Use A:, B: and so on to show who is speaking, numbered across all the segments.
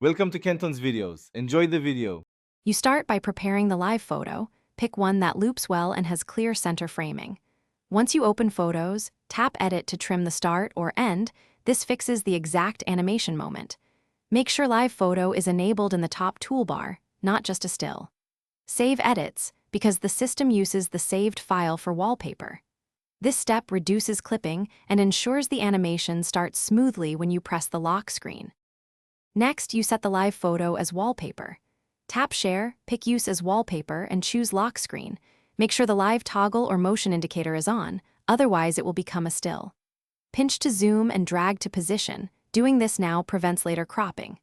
A: Welcome to Kenton's videos. Enjoy the video.
B: You start by preparing the live photo. Pick one that loops well and has clear center framing. Once you open Photos, tap Edit to trim the start or end. This fixes the exact animation moment. Make sure Live Photo is enabled in the top toolbar, not just a still. Save edits, because the system uses the saved file for wallpaper. This step reduces clipping and ensures the animation starts smoothly when you press the lock screen. Next, you set the live photo as wallpaper. Tap Share, pick Use as wallpaper, and choose Lock Screen. Make sure the live toggle or motion indicator is on, otherwise it will become a still. Pinch to zoom and drag to position. Doing this now prevents later cropping.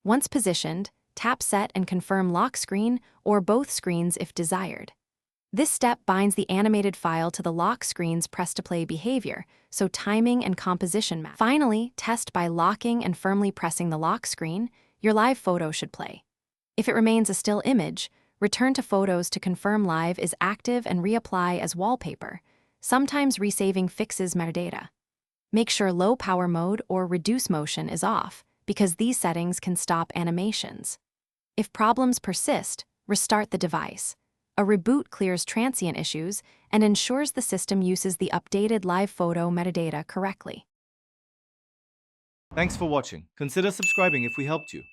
B: Once positioned, tap Set and confirm lock screen or both screens if desired. This step binds the animated file to the lock screen's press-to-play behavior, so timing and composition match. Finally, test by locking and firmly pressing the lock screen. Your live photo should play. If it remains a still image, return to Photos to confirm Live is active and reapply as wallpaper. Sometimes resaving fixes metadata. Make sure Low Power Mode or Reduce Motion is off, because these settings can stop animations. If problems persist, restart the device. A reboot clears transient issues and ensures the system uses the updated live photo metadata correctly.
A: Thanks for watching. Consider subscribing if we helped you.